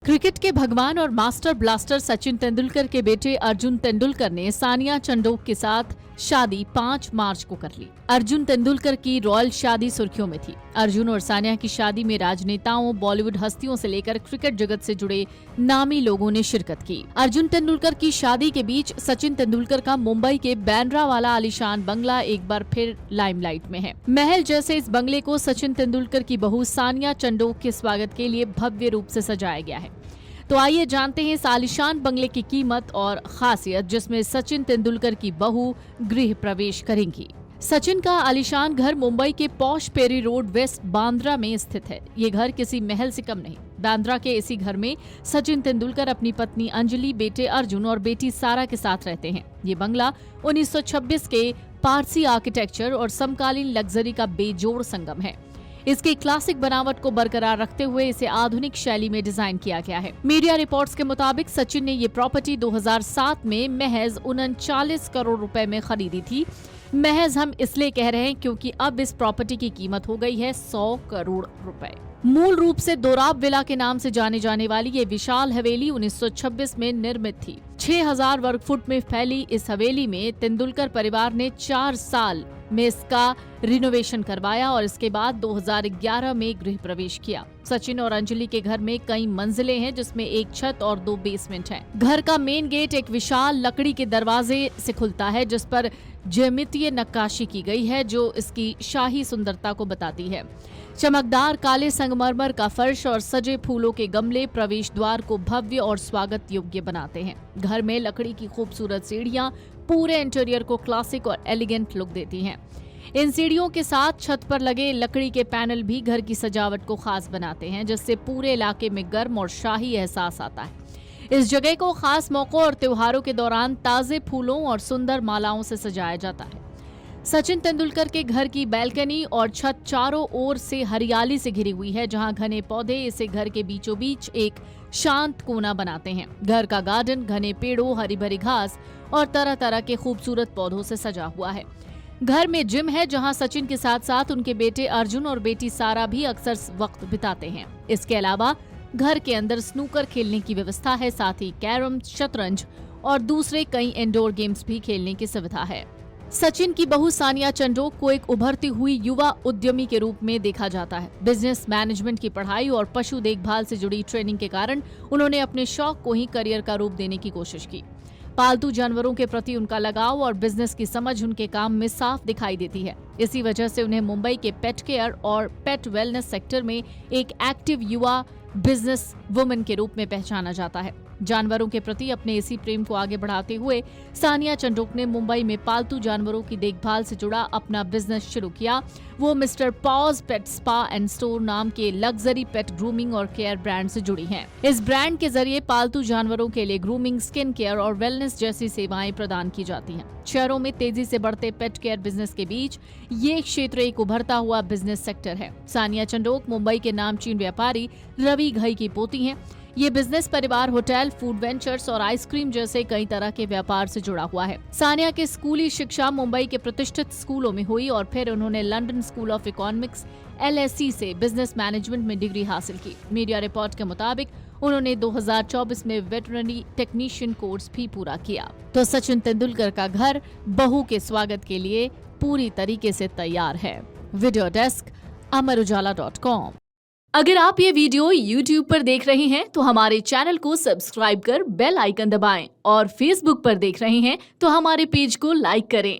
Cricket के भगवान और मास्टर ब्लास्टर सचिन तेंदुलकर के बेटे अर्जुन तेंदुलकर ने सानिया चंडोक के साथ शादी 5 मार्च को कर ली। अर्जुन तेंदुलकर की रॉयल शादी सुर्खियों में थी। अर्जुन और सानिया की शादी में राजनेताओं, बॉलीवुड हस्तियों से लेकर क्रिकेट जगत से जुड़े नामी लोगों ने शिरकत की। अर्जुन तेंदुलकर की शादी के बीच सचिन तेंदुलकर का मुंबई के बैंड्रा वाला आलीशान बंगला एक बार फिर लाइमलाइट में है। महल जैसे इस बंगले को सचिन तेंदुलकर की बहू सानिया चंडोक के स्वागत के लिए भव्य रूप से सजाया गया है। तो आइए जानते हैं इस आलीशान बंगले की कीमत और खासियत, जिसमें सचिन तेंदुलकर की बहू गृह प्रवेश करेंगी। सचिन का आलीशान घर मुंबई के posh Perry Road west Bandra में स्थित है। ये घर किसी महल से कम नहीं। बांद्रा के इसी घर में सचिन तेंदुलकर अपनी पत्नी अंजलि, बेटे अर्जुन और बेटी सारा के साथ रहते हैं। ये बंगला 1926 के पारसी आर्किटेक्चर और समकालीन लग्जरी का बेजोड़ संगम है। इसकी क्लासिक बनावट को बरकरार रखते हुए इसे आधुनिक शैली में डिजाइन किया गया है। मीडिया रिपोर्ट्स के मुताबिक सचिन ने ये प्रॉपर्टी 2007 में महज 39 करोड़ रुपए में खरीदी थी। महज हम इसलिए कह रहे हैं क्योंकि अब इस प्रॉपर्टी की कीमत हो गई है 100 करोड़ रुपए। मूल रूप से दोराब विला के नाम से जाने जाने वाली ये विशाल हवेली 1926 में निर्मित थी। 6000 वर्ग फुट में फैली इस हवेली में तेंदुलकर परिवार ने 4 साल में इसका रिनोवेशन करवाया और इसके बाद 2011 में गृह प्रवेश किया। सचिन और अंजलि के घर में कई मंजिलें हैं, जिसमें एक छत और 2 बेसमेंट हैं। घर का मेन गेट एक विशाल लकड़ी के दरवाजे से खुलता है, जिस पर ज्यामितीय नक्काशी की गई है, जो इसकी शाही सुंदरता को बताती है। चमकदार काले संगमरमर का फर्श और सजे फूलों के गमले प्रवेश द्वार को भव्य और स्वागत योग्य बनाते हैं। घर में लकड़ी की खूबसूरत सीढ़ियां पूरे इंटीरियर को क्लासिक और एलिगेंट लुक देती हैं। इन सीढ़ियों के साथ छत पर लगे लकड़ी के पैनल भी घर की सजावट को खास बनाते हैं, जिससे पूरे इलाके में गर्म और शाही एहसास आता है। इस जगह को खास मौकों और त्योहारों के दौरान ताजे फूलों और सुंदर मालाओं से सजाया जाता है। सचिन तेंदुलकर के घर की बैल्कनी और छत चारों ओर से हरियाली से घिरी हुई है, जहां घने पौधे इसे घर के बीचों बीच एक शांत कोना बनाते हैं। घर का गार्डन घने पेड़ों, हरी भरी घास और तरह तरह के खूबसूरत पौधों से सजा हुआ है। घर में जिम है, जहां सचिन के साथ साथ उनके बेटे अर्जुन और बेटी सारा भी अक्सर वक्त बिताते हैं। इसके अलावा घर के अंदर स्नूकर खेलने की व्यवस्था है, साथ ही कैरम, शतरंज और दूसरे कई इंडोर गेम्स भी खेलने की सुविधा है। सचिन की बहू सानिया चंडोक को एक उभरती हुई युवा उद्यमी के रूप में देखा जाता है। बिजनेस मैनेजमेंट की पढ़ाई और पशु देखभाल से जुड़ी ट्रेनिंग के कारण उन्होंने अपने शौक को ही करियर का रूप देने की कोशिश की। पालतू जानवरों के प्रति उनका लगाव और बिजनेस की समझ उनके काम में साफ दिखाई देती है। इसी वजह से उन्हें मुंबई के पेट केयर और पेट वेलनेस सेक्टर में एक एक्टिव युवा बिजनेस वुमन के रूप में पहचाना जाता है। जानवरों के प्रति अपने इसी प्रेम को आगे बढ़ाते हुए सानिया चंडोक ने मुंबई में पालतू जानवरों की देखभाल से जुड़ा अपना बिजनेस शुरू किया। वो mister pause pet spa and store नाम के लग्जरी पेट ग्रूमिंग और केयर ब्रांड से जुड़ी हैं। इस ब्रांड के जरिए पालतू जानवरों के लिए ग्रूमिंग, स्किन केयर और वेलनेस जैसी सेवाएं प्रदान की जाती हैं। शहरों में तेजी से बढ़ते पेट केयर बिजनेस के बीच ये क्षेत्र एक उभरता हुआ बिजनेस सेक्टर है। सानिया चंडोक मुंबई के नामचीन व्यापारी रवि घई की पोती हैं। ये बिजनेस परिवार होटल, फूड वेंचर्स और आइसक्रीम जैसे कई तरह के व्यापार से जुड़ा हुआ है। सानिया की स्कूली शिक्षा मुंबई के प्रतिष्ठित स्कूलों में हुई और फिर उन्होंने London school of economics LSE से बिजनेस मैनेजमेंट में डिग्री हासिल की। मीडिया रिपोर्ट के मुताबिक उन्होंने 2024 में वेटरनरी टेक्नीशियन कोर्स भी पूरा किया। तो सचिन तेंदुलकर का घर बहू के स्वागत के लिए पूरी तरीके से तैयार है। Video desk amarujala.com। अगर आप ये वीडियो YouTube पर देख रहे हैं तो हमारे चैनल को सब्सक्राइब कर बेल आइकन दबाएं और Facebook पर देख रहे हैं तो हमारे पेज को लाइक करें।